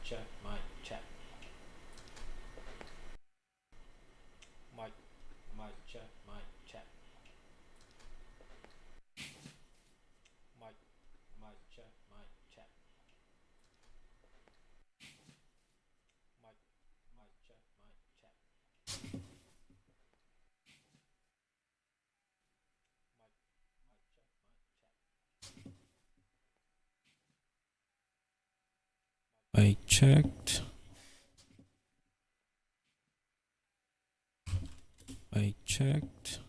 check, mic check. Mic, mic check, mic check. Mic, mic check, mic check. Mic, mic check, mic check. Mic, mic check, mic check. I checked. I checked.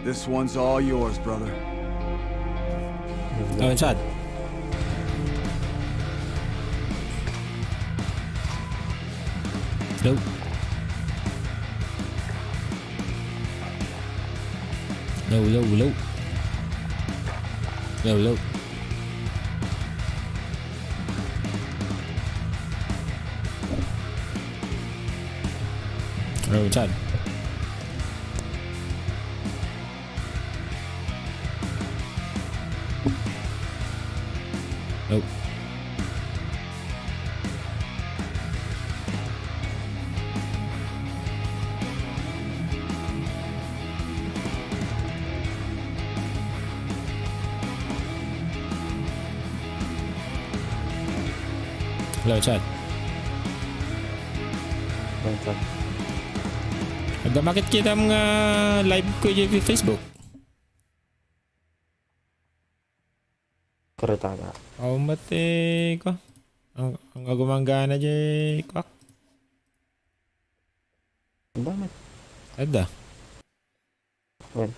This one's all yours, brother. Oh, inside. Nope. Low, low, low. Low, low. Oh, inside. Nope. Hello, chat. Ada bakit kita mga live ko sa Facebook? Kereta ka. Oh, mati ko. Ang gumanggana dyan, kwak. Ang dami. Ada. Well,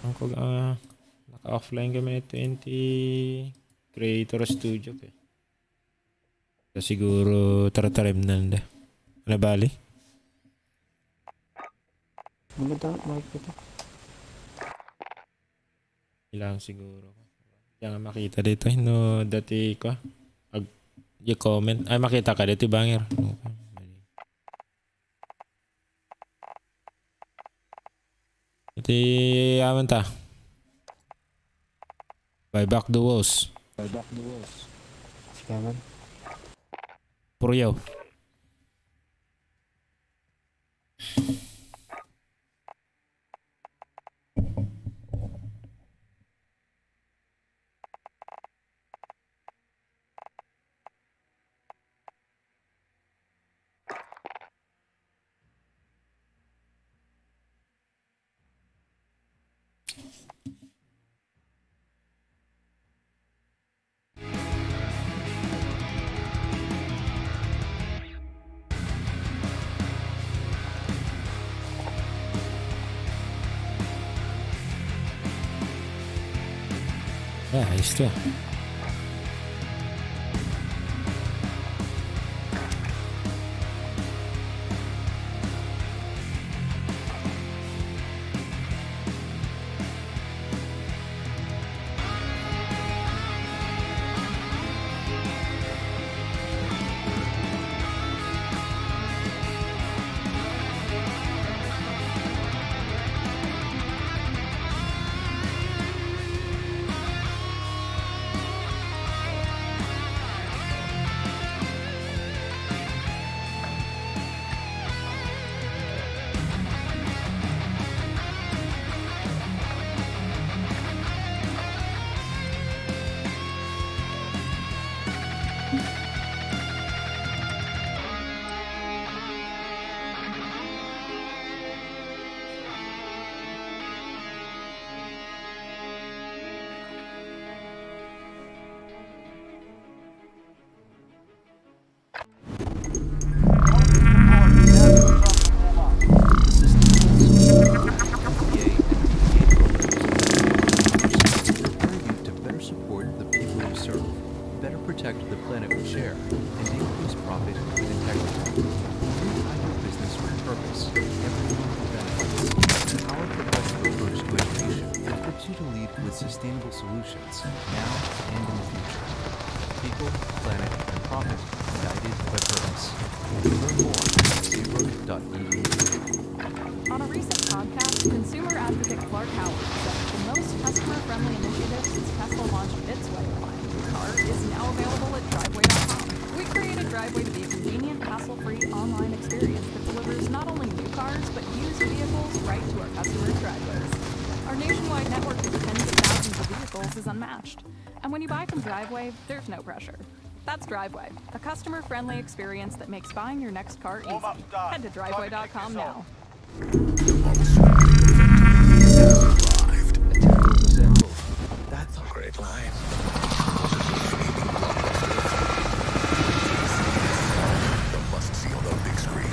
Naka-offline kami 20 Creator Studio eh. So, siguro tartarem na nila. Ano bali? Maganda makikita. Kailangan siguro. Kaya nga makita dito. No, dati ko. I-comment. Ay, makita ka dito, banger. Okay. Ito yaman ta. Buy back the walls. Sige man. Puryaw. Ayos to. protect the planet we share, and increase profit with integrity. Live your business with purpose. Everyone will benefit. Our progressive approach to education equips you to lead with sustainable solutions now and in the future. People, planet, and profit guided by purpose. Learn more at zero.eu. On a recent podcast, consumer advocate Clark Howard said the most customer-friendly initiative since Tesla launched its Waymo car is now available at Driveway.com. We created Driveway to be a convenient, hassle-free online experience that delivers not only new cars, but used vehicles right to our customers' driveways. Our nationwide network of tens of thousands of vehicles is unmatched. And when you buy from Driveway, there's no pressure. That's Driveway, a customer-friendly experience that makes buying your next car easy. Head to Driveway.com now. That's a great line. The must-see on the big screen.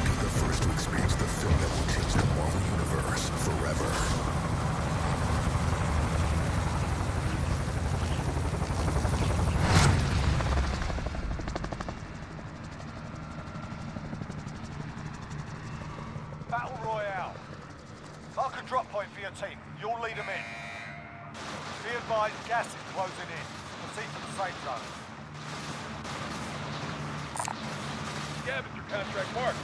Be the first to experience the film that will change the Marvel Universe forever. Battle Royale. Mark a drop point for your team. You'll lead them in. Be advised, gas is closing in. Proceed to the safe zone. Scavenger contract marked.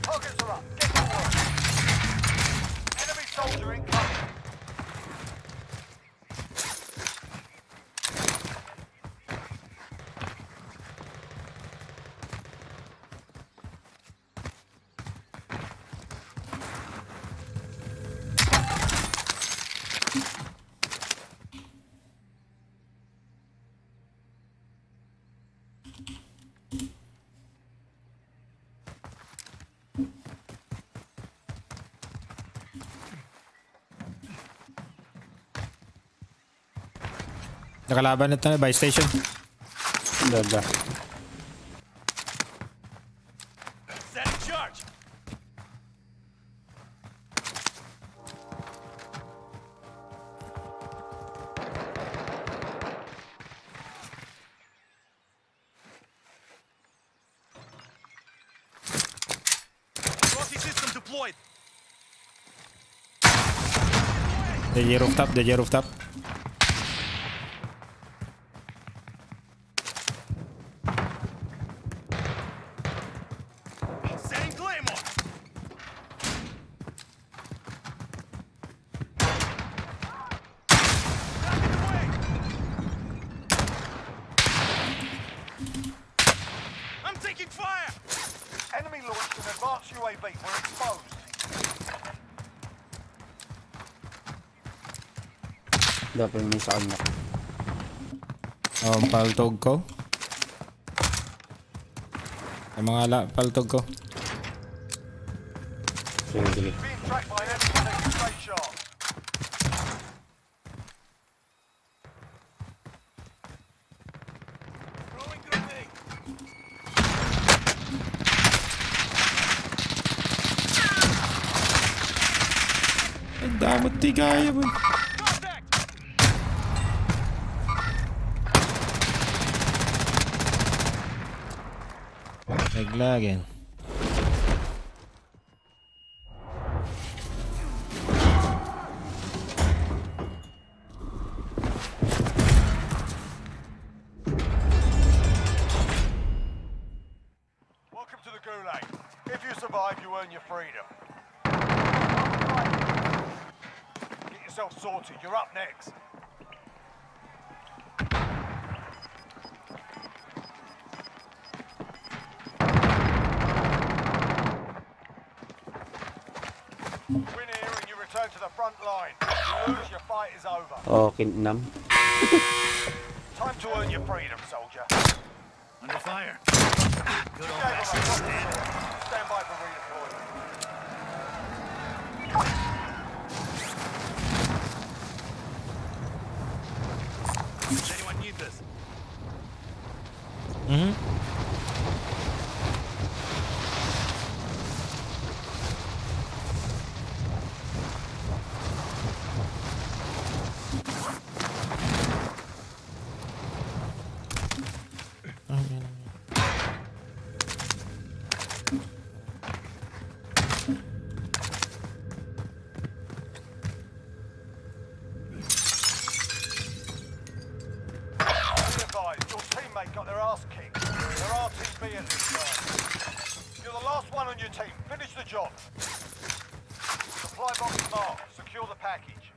Targets are up. Nakalaban na tayo, buy station. Dada. Setting charge. Rocky system deployed. The rooftop, the rooftop. Setting Claymore. I'm taking fire. Enemy launched an advanced UAV. We're exposed. Dapat may sa kanya. Oh, ang paltog ko. Ang mga paltog ko. Sige, sige. Being tracked by an enemy taking straight shot. Throwing grenade. Ang damot di kaya mo. Contact. Naglagin. Welcome to the Gulag. If you survive, you earn your freedom. Get yourself sorted. You're up next. Win here and you return to the front line. You lose, your fight is over. Oh, Kinam. Time to earn your freedom, soldier. Under fire. Good old Stand fashioned by for redeployment. Does anyone need this? Mhm. Be advised, your teammate got their ass kicked. They're RTB at this time. You're the last one on your team. Finish the job. Supply box marked. Secure the package.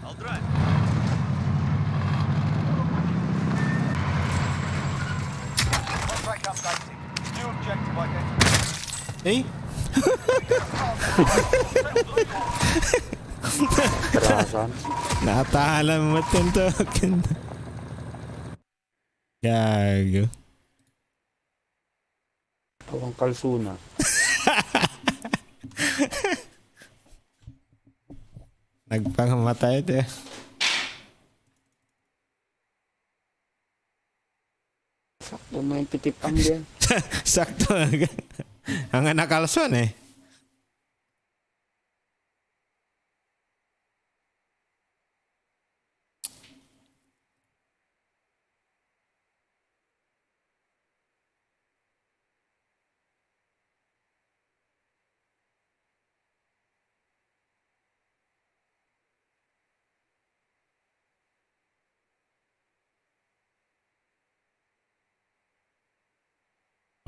I'll drive. Contract updated. New objective identified. Eh? Karasan. Natahalan mo token. Gago. Ang kalsuna. Nagpangamatay ito eh. Sakto may pitipang din. Sakto. Ang nakalson eh.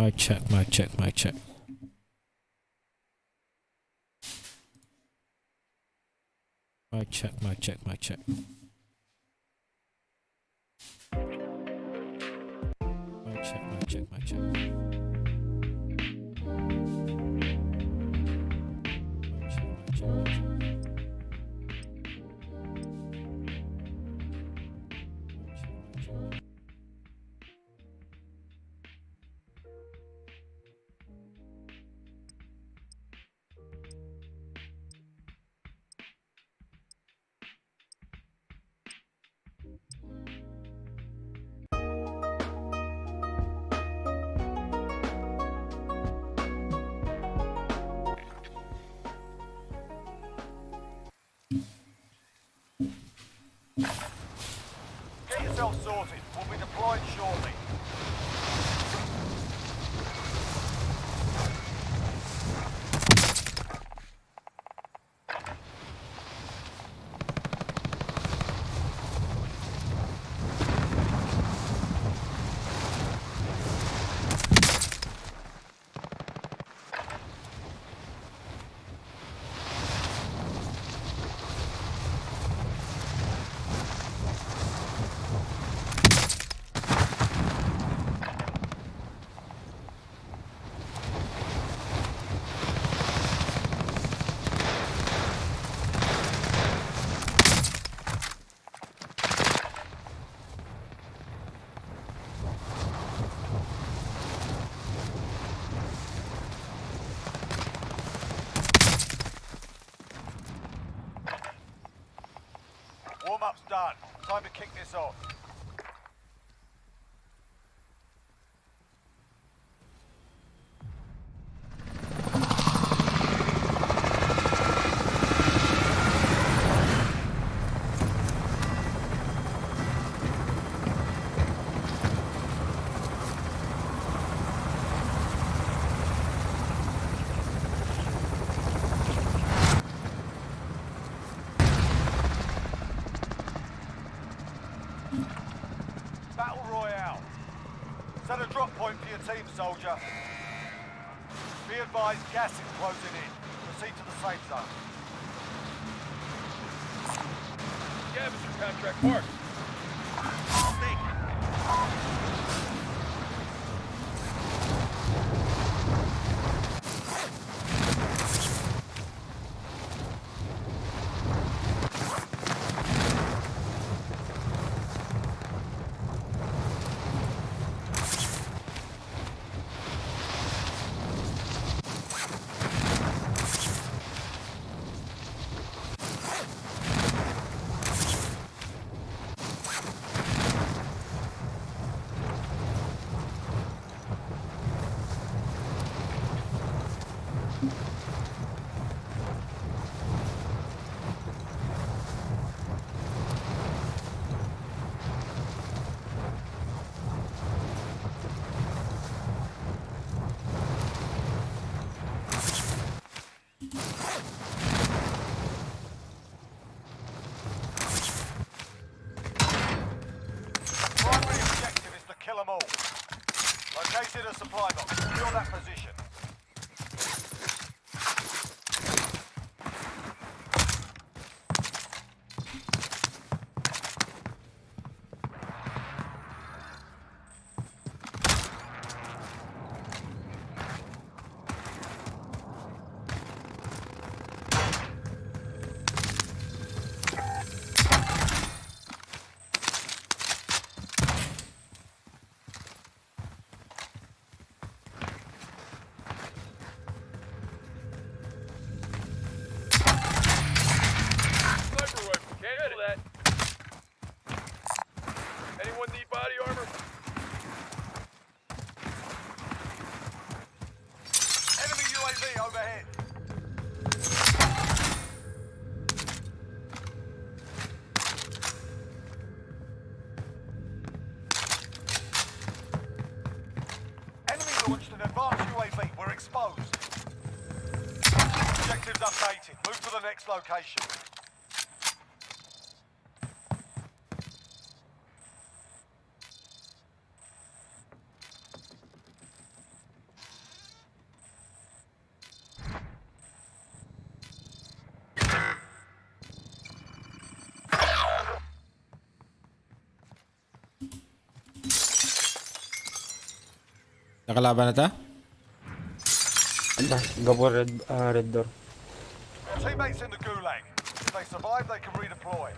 Mic check, mic check, mic check. Mic check, mic check, mic check. Mic check, mic check, mic check. Mic check, mic check, mic check. Get yourself sorted. We'll be deployed shortly. Warm-up's done. Time to kick this off. Battle Royale. Set a drop point for your team, soldier. Be advised, gas is closing in. Proceed to the safe zone. Scavenger contract marked. I'll take it. Primary objective is to kill them all. Located a supply box. Secure that position. Sniper rifle, cancel that. Anyone need body armor? Enemy UAV overhead. Enemy launched an advanced UAV. We're exposed. Objectives updated. Move to the next location. Nakalaban na ta? Anda, gabo red door. Your teammates in the gulag. If they survive, they can redeploy.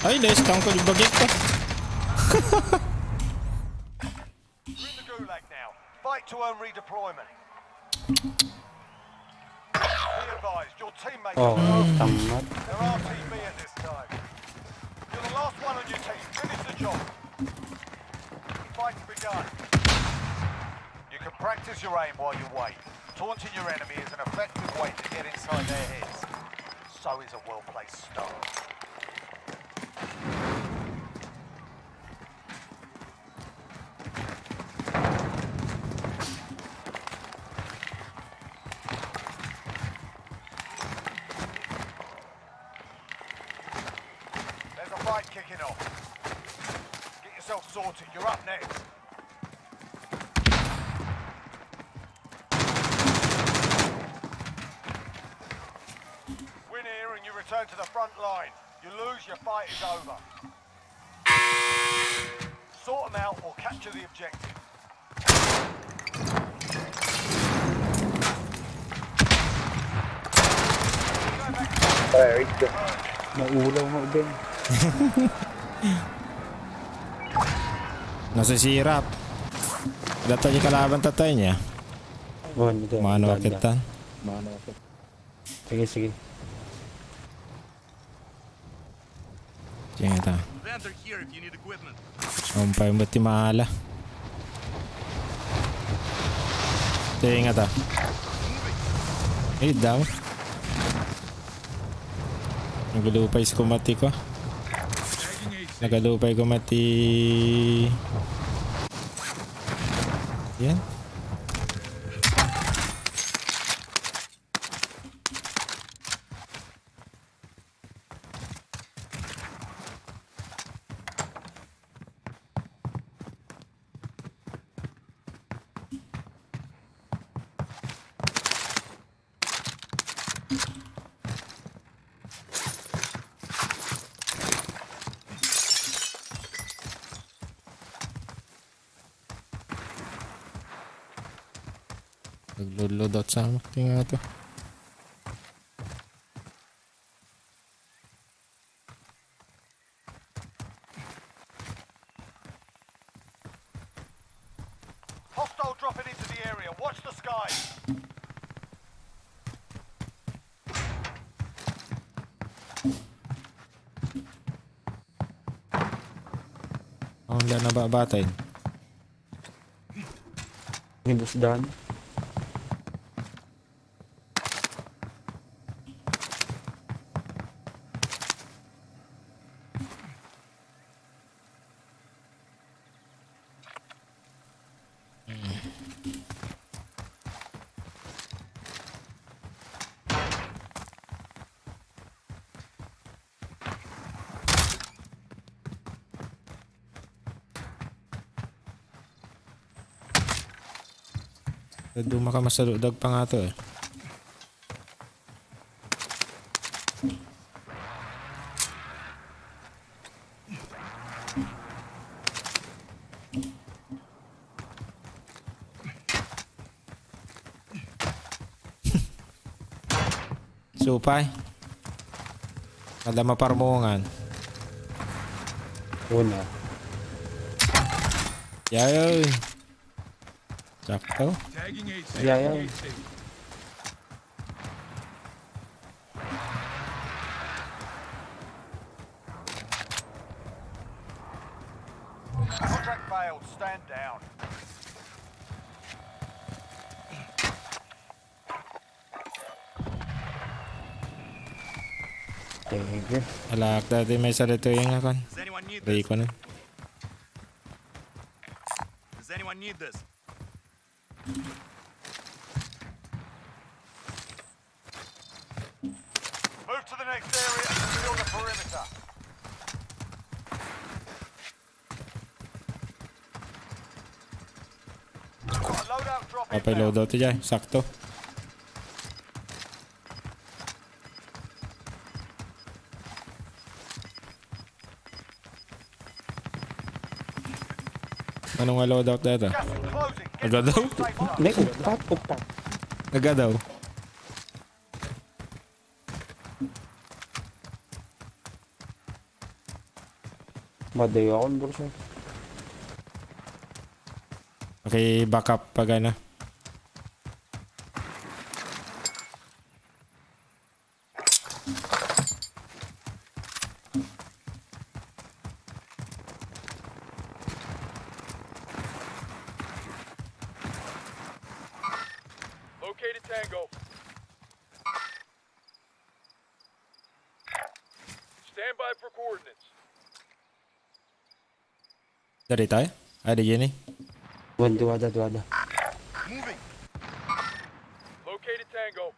Ay, na-stun ko yung bagay ko. You're in the gulag now. Fight to earn redeployment. Be advised, your teammates Oh, are tamat. They're RTB at this time. You're the last one on your team. Finish the job. Fight's begun. You can practice your aim while you wait. Taunting your enemy is an effective way to get inside their heads. So is a well-placed start. There's a fight kicking off. Get yourself sorted. You're up next. Win here and you return to the front line. You lose, your fight is over. Sort them out or capture the objective. Naulaw mo din. Nasisirap. Data yung kalaban tatay niya. Oh, hindi. Mano akitan. Sige, sige. Diyan ito. Sumpay mo timala. Tingnan ito. Eh, daw. Nagalupay sa kumati ko. Nagalupay kumati. Yan. Nag-load out sa amin. Tingnan ito. Hostile dropping into the area. Watch the sky. Wala na ba batay? Hinusdan. Duma ka masaludag pa nga to eh. Supay. Kada maparmungan. Una. Yayoy. Sakto. Yeah, yeah. Contract failed. Stand down. Thank you. Alak dati may salito yung nga kon. Does anyone need Ray ko na. Does anyone need this? Move to the next area and secure the perimeter. Got a loadout drop Papay inbound. loadout dyan. Sakto. Anong nga loadout na ito? Gas is closing. Get Agad to daw? the safe zone. Hindi, upat. Agad daw. Madayo ako bro sir. Okay, back up pag ano. Located Tango. Stand by for coordinates. Dari tayo? Ada gini. Duwada. Moving. Located Tango.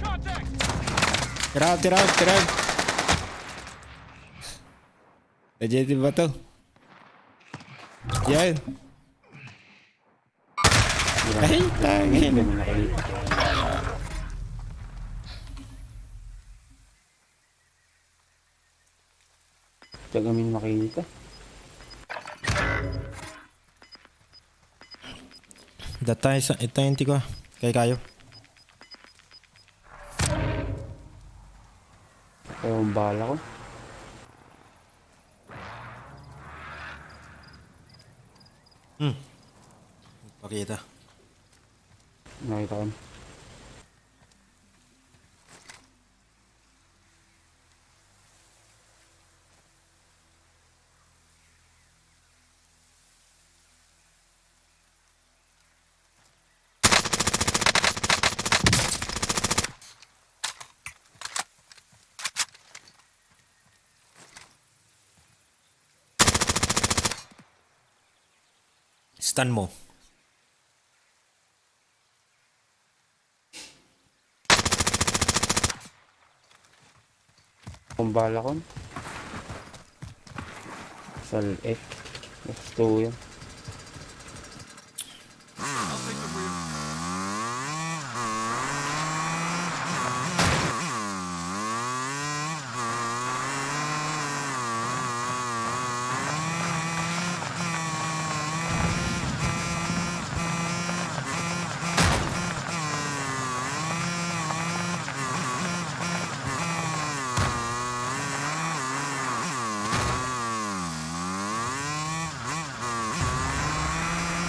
Contact! Tira out. Legitim ba to? Yan. Ay, tangin. Hindi mo nakikita. Tiyaga kami makikita. Datay sa ito yung tiko. Kay kayo. Kaya ang bahala ko. Pakita. Nakita ko. Stun mo. Ang bahala ko. Sal-ek. Gusto yan.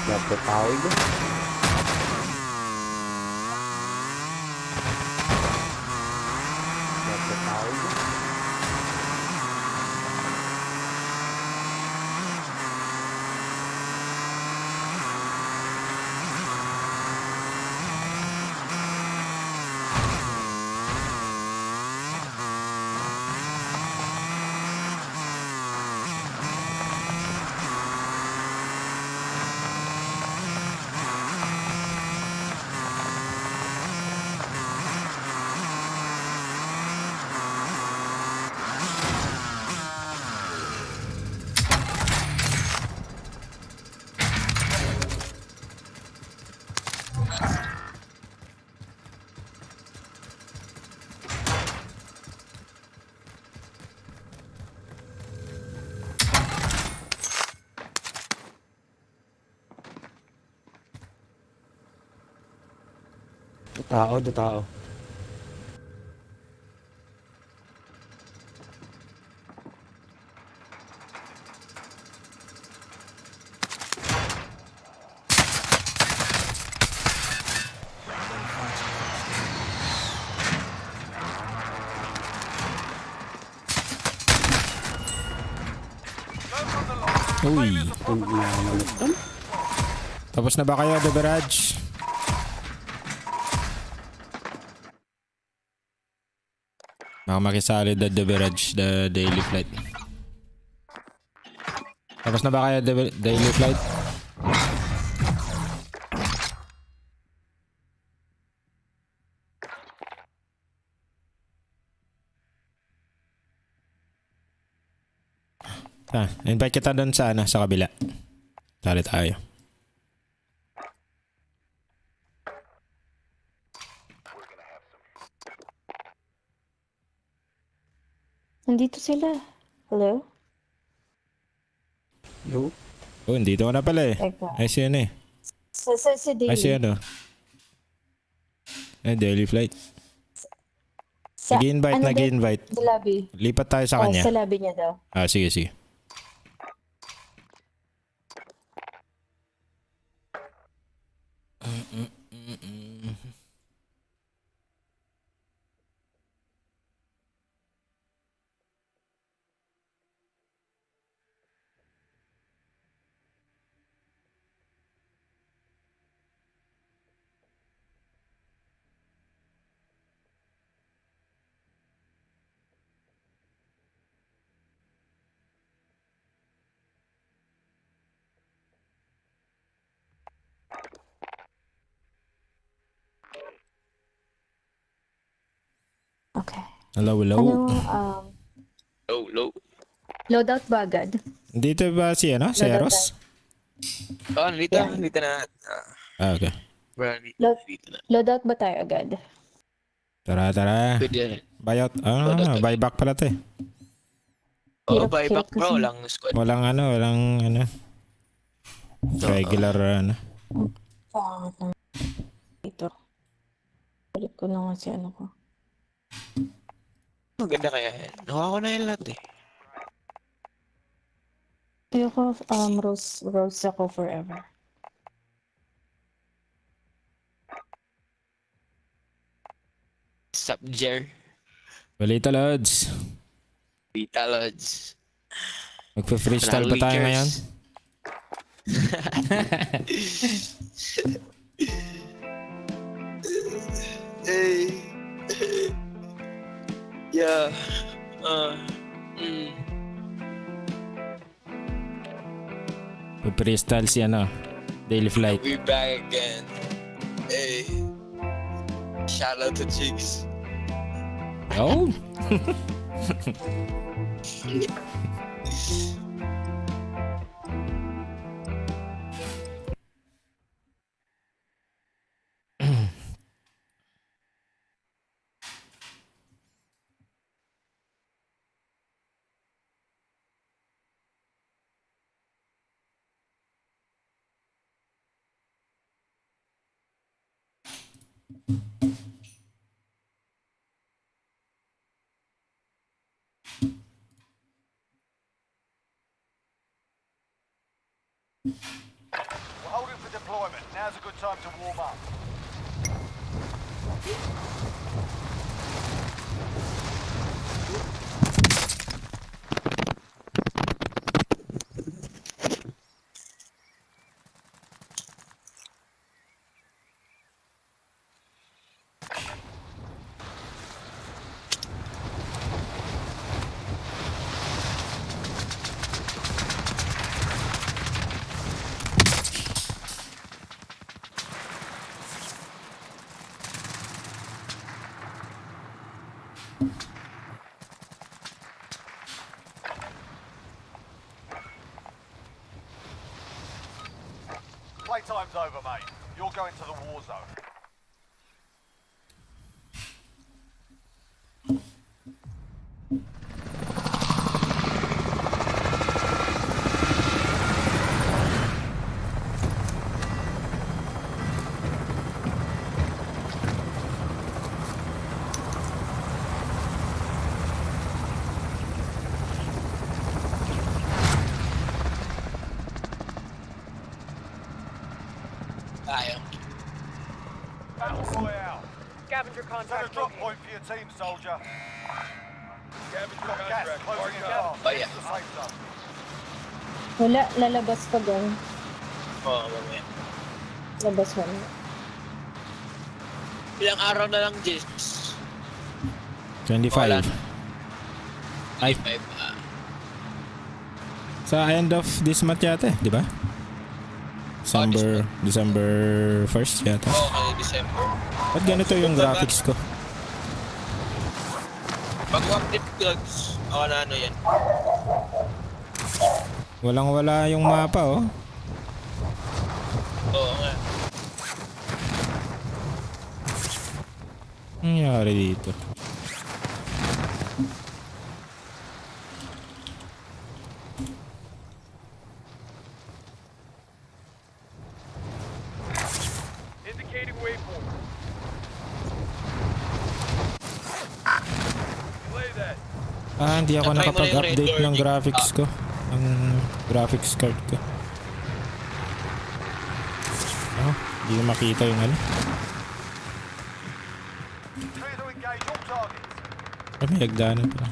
Dapat tao ito. Dapat tao ito. Tao. Uy. Tingnan. Tapos na ba kayo, The Barrage? Baka makisali The Barrage, the daily flight. Tapos na ba kayo daily flight? Invite kita doon sa sa kabila. Tali tayo. Nandito sila. Hello? Yo. Oh, dito ka na pala eh. Teka. Ay, si ano eh. Sa Ay, si daily. ano. Ay, daily flight. Sa, Nag-invite, ano nag-invite. Sa lobby. Lipat tayo sa Oh, kanya. sa lobby niya daw. Ah, sige, sige. Okay. Hello, hello. Anong, Low. loadout ba agad? Dito ba si ano? Si Loadout Eros? Oh, nandito. Yeah. Nandito na. Ah, okay. Nandito na. Loadout ba tayo agad? Tara, tara. Pwede yan. Buyout. Loadout. Buyback pala to eh. Oo, Hirap- buyback hirap bro. kasi. Walang squad. Walang regular Pangat lang. Ito. Balik ko na nga si ano ko. Maganda kaya yan. Nakuha ko na yan lahat eh. Ayoko, rose ako forever. Subjer. Balita, Lods. Vita Lodge. Magpa-freestyle pa tayo ngayon. Hey. Yeah. Magpa-freestyle si ano. Daily flight. We back again. Hey. Shout out to Jigs. Oh! We're holding for deployment. Now's a good time to warm up. Playtime's over, mate. You're going to the war zone. Tayo. Battle Royale. Scavenger Set a contract drop located. point for your team, soldier. Scavenger Got gas closing in fast. Oh, yeah. It's the safe zone. Wala, lalabas pa doon. Oo, mamaya. Labas mo. Ilang araw na lang, Jigs. 25. Wala na. Ay. 25. Sa end of this month yata di ba? December 1st yata. Okay, December. Ba't ganito yung graphics ko? Pag-update goods, ako na ano yan. Walang-wala yung mapa oh. Oo nga. Ano nangyari dito? Indicating waypoint. Delay that. Hindi ako Try mo na yung nakapag-update red door, ng Nick. graphics ko. Ang graphics card ko. Hindi na makita yung ano. Clear to engage all targets. May hagdanan pa.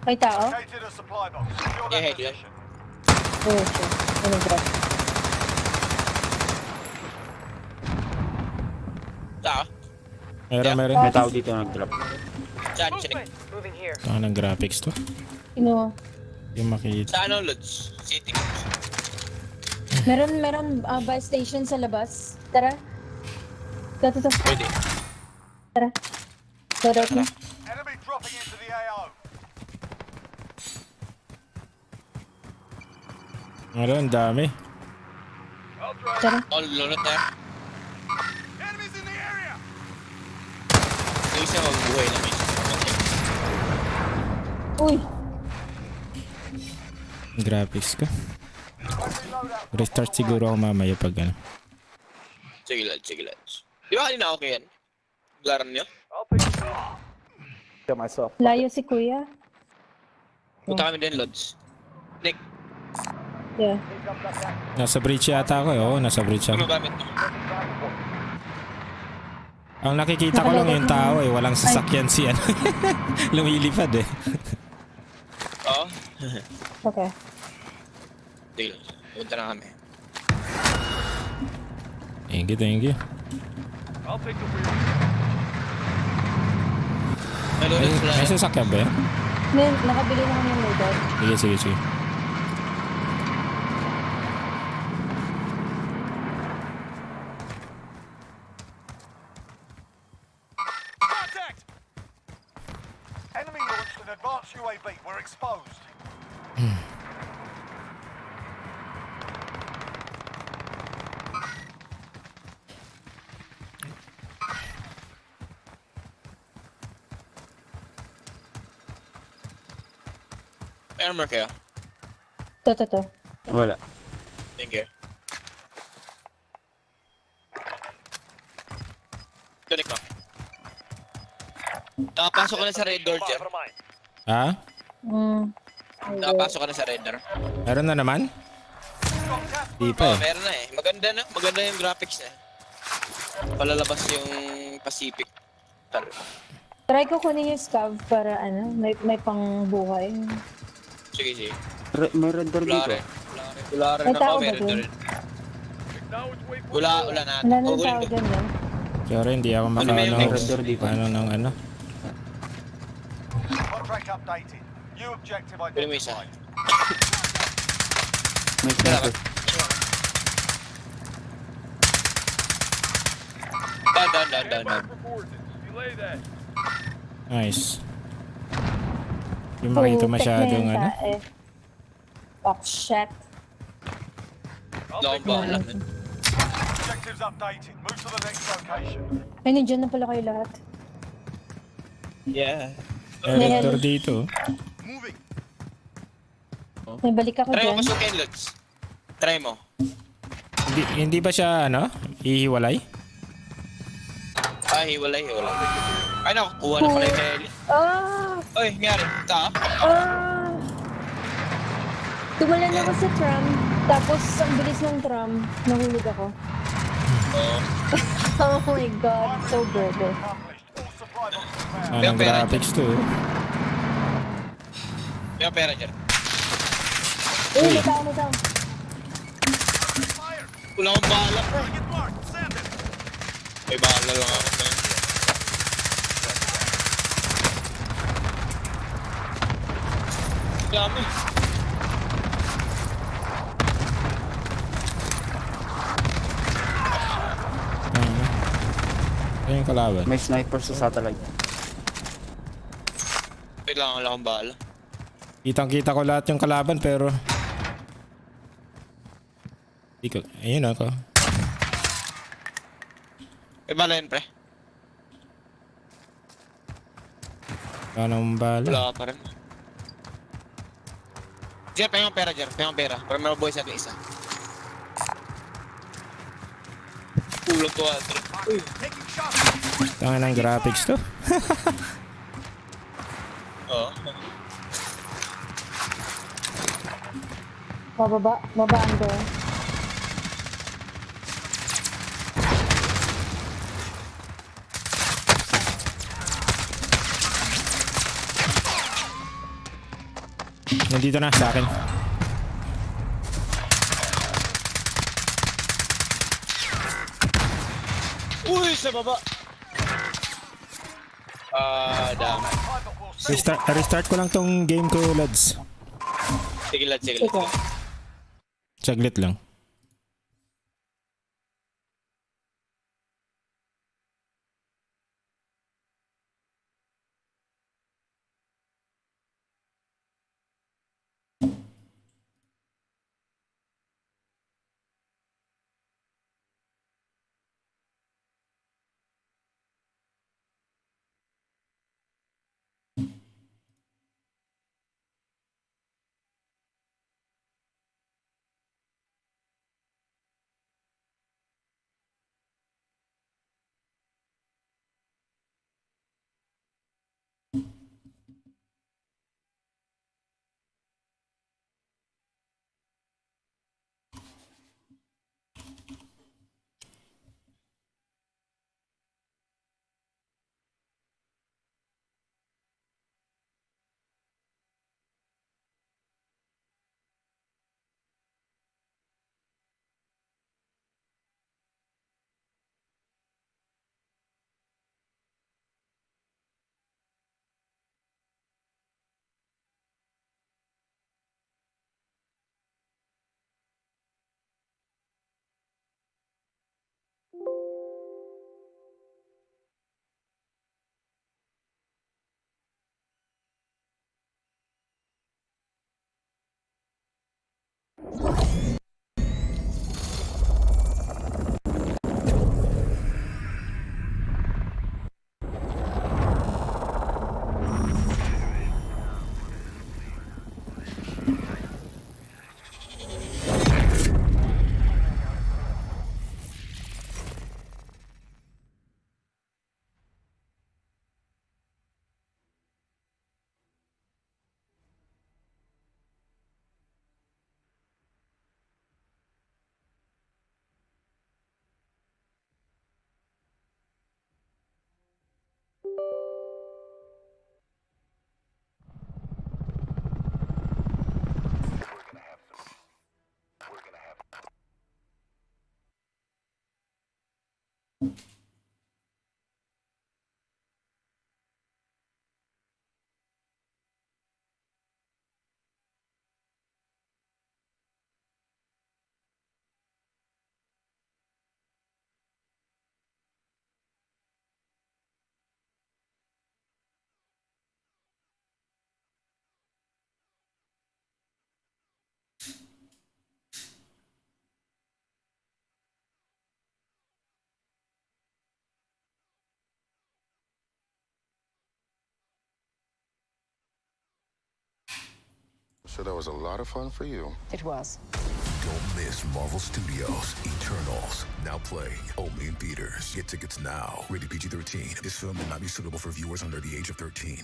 May tao? Located a supply box. Secure Yeah, that yeah. position. Oo, siya. Ano drop? Tao? Meron. May tao dito nag-drop. Saan siya nag... Saan ang graphics to? Sino? Yung makita. Sa ano, Lods? City. Meron buy station sa labas. Tara. Ito. Pwede. Tara. Tara. Enemy dropping into the AO. Meron, dami. Tara. All lunod na. Enemies in the area. Yung isa magbuhay na may Uy. Graphics ko. Restart siguro ako mamaya pag ano. Sige, Lods. Di ba kanina okay yan? Laran niyo? Layo si kuya. Punta kami din, Lods. Nick, Yeah. Nasa bridge yata ako eh. Oo, nasa bridge ano ako. gamit mo? Ang nakikita ko lang yung tao eh. Walang sasakyan si ano. Lumilipad eh. Oo. Okay. Sige, Lods. Punta na kami. Thank you. I'll take the rear. May Ay, Lods wala may na. sasakyan ba yan? Nakabili na kami ng loadout. Sige. Contact! Enemy launched an advanced UAV. We're exposed. May armor kayo? Ito. Wala. Thank you. Tunik mo. Nakapasok ka na sa red door, Jeff. Ha? Nakapasok ka na sa red door. Meron na naman? Di pa Oo, eh. meron na eh. Maganda yung graphics na. Palalabas yung Pacific. Try ko kunin yung scav para may pangbuhay. Sige. May red door Wala dito. rin. Wala rin May ako, tao ba meron dun? na rin. Wala na. Wala nang Pagulin tao ko. dyan yan. Sorry, hindi ako Ano ba yung red door dito? ng ano. Contract updated. New objective Pwede mo isa. identified. May sniper. Down. Delay that. Nice. Yung makita masyadong ano. Oh, shit. Wala akong bahala. Objectives updated. Move to the next location. Ay, nandiyan na pala kayo lahat. Yeah. May red door dito. Moving. May balik ako Try mo dyan. pasukin, Lods. Try mo. Hindi ba siya ano? Ihiwalay? Hiwalay. Ay, nakukuha na pala yung heli. Oy, nangyari. Tumalan ako sa tram. Tapos, ang bilis ng tram. Nahulog ako. Oo. Oh my god. So bobo. Accomplished. All supply boxes found. Anong Pera graphics to? May pera dyan. Uy, may tao. Wala akong bahala. Target marked. Send it. May bahala lang ako. Dami. yung kalaban. May sniper sa satellite. Kailangan lang akong bala. Kitang-kita ko lahat yung kalaban pero... Di ko... Ayun ako. May bala yun, pre. Wala namang bala. Wala ka pa rin. Jer, pahingong pera, Jer. Pahingong pera. Para may mabuhay sa ating isa. Kulang to, Andrew. Tangan ng graphics to. Oo. Baba under. Nandito na sa akin. Uy, sa baba! Dami. Restart ko lang tong game ko, lads. Sige, lad, sige, Sige. lad. Saglit lang. So that was a lot of fun for you. It was. Don't miss Marvel Studios' Eternals. Now playing only in theaters. Get tickets now. Rated PG-13. This film may not be suitable for viewers under the age of 13.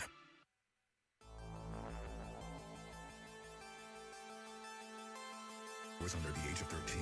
Viewers under the age of 13.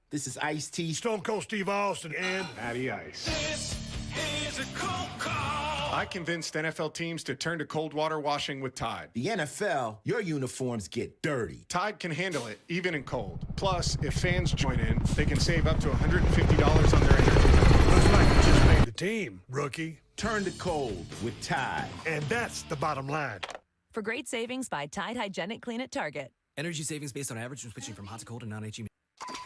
This is Ice-T. Stone Cold Steve Austin and Matty Ice. This is a cold call. I convinced NFL teams to turn to cold water washing with Tide. The NFL, your uniforms get dirty. Tide can handle it, even in cold. Plus, if fans join in, they can save up to $150 on their energy. Looks like you just made the team, rookie. Turn to cold with Tide. And that's the bottom line. For great savings, buy Tide Hygienic Clean at Target. Energy savings based on average when switching from hot to cold and non-HE.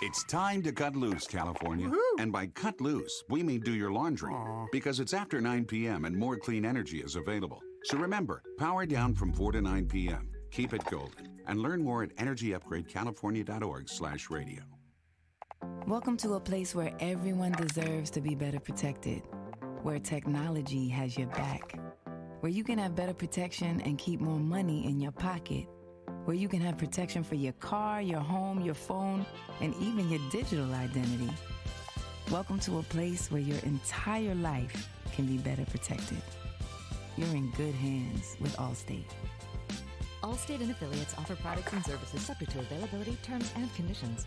It's time to cut loose, California. And by cut loose, we mean do your laundry. Because it's after 9 p.m. and more clean energy is available. So remember, power down from 4 to 9 p.m. Keep it golden. And learn more at energyupgradecalifornia.org/radio. Welcome to a place where everyone deserves to be better protected. Where technology has your back. Where you can have better protection and keep more money in your pocket. Where you can have protection for your car, your home, your phone, and even your digital identity. Welcome to a place where your entire life can be better protected. You're in good hands with Allstate. Allstate and affiliates offer products and services subject to availability, terms, and conditions.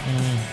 Pa.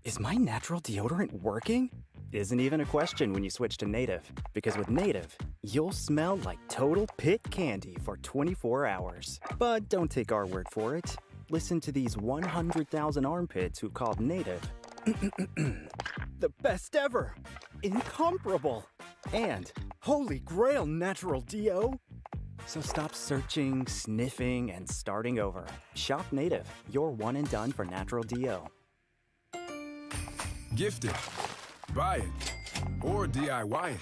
Is my natural deodorant working? Isn't even a question when you switch to Native, because with Native, you'll smell like total pit candy for 24 hours. But don't take our word for it. Listen to these 100,000 armpits who called Native the best ever, incomparable, and holy grail natural deo. So stop searching, sniffing, and starting over. Shop Native, your one and done for natural deo. Gift it, buy it, or DIY it.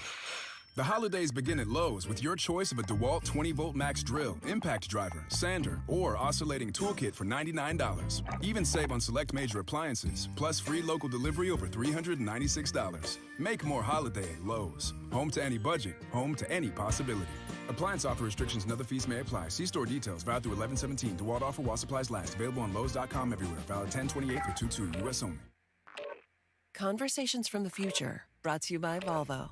The holidays begin at Lowe's with your choice of a DeWalt 20-volt max drill, impact driver, sander, or oscillating toolkit for $99. Even save on select major appliances, plus free local delivery over $396. Make more holiday at Lowe's. Home to any budget, home to any possibility. Appliance offer restrictions and other fees may apply. See store details. Valid through 11/17. DeWalt offer while supplies last. Available on Lowes.com everywhere. Valid 10/28 through 2/2. U.S. only. Conversations from the Future, brought to you by Volvo.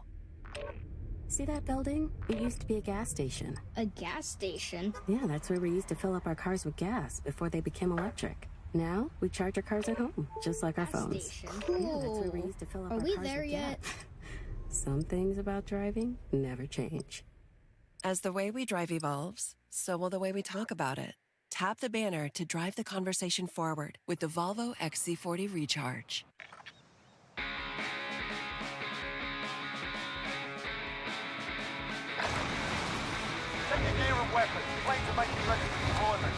See that building? It used to be a gas station. A gas station? Yeah, that's where we used to fill up our cars with gas before they became electric. Now, we charge our cars at home, just like our phones. Cool. Yeah, that's where we used to fill up Are our we cars there with yet? gas. Some things about driving never change. As the way we drive evolves, so will the way we talk about it. Tap the banner to drive the conversation forward with the Volvo XC40 Recharge. Take your gear and weapons. Planes are making ready for deployment.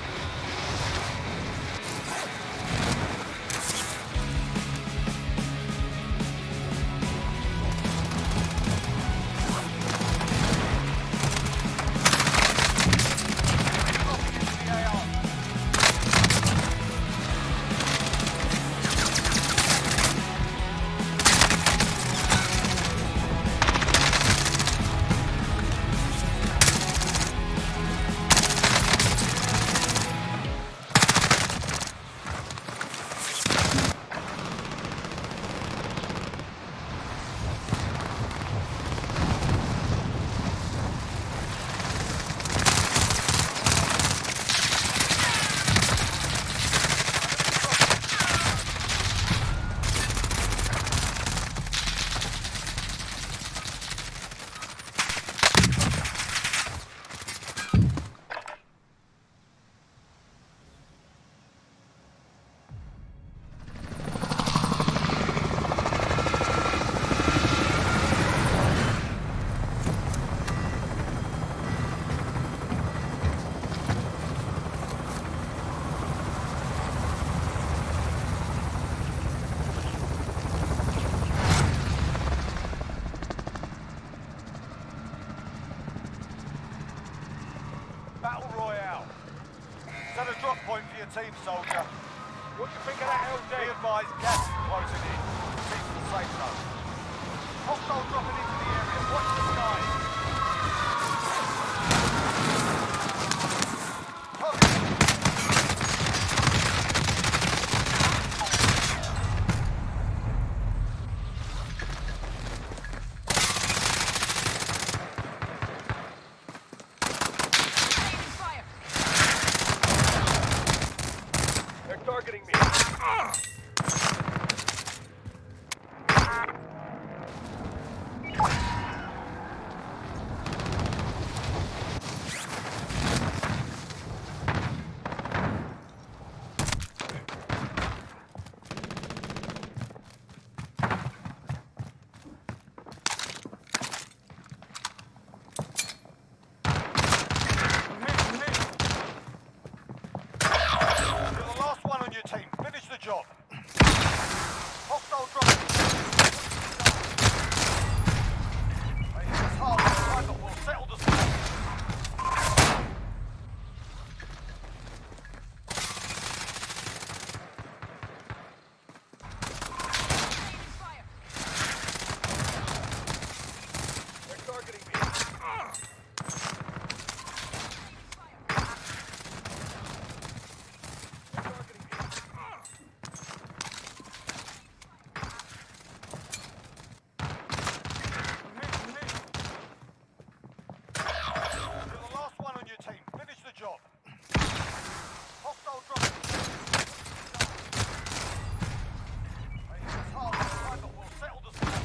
your team, soldier. What do you think of that LD? Be advised, gas is closing in. Keep the safe zone. Hostile dropping into the area. Watch the skies. They're targeting me. You're the last one on your team. Finish the job. Hostile dropping. They hit us hard this time, but we'll settle the score. They're targeting me. You're the last one on your team. Finish the job. Hostile dropping. They hit us hard this time, but we'll settle the score.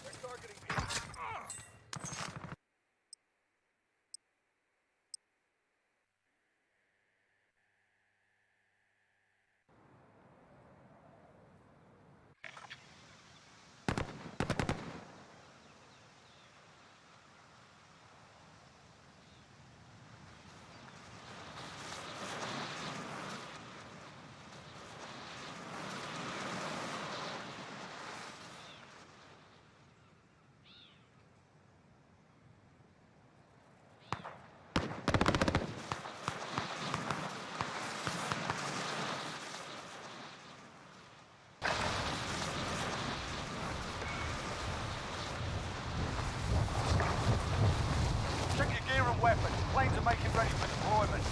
They're targeting me. Check your gear and weapons. Planes are making ready for deployment.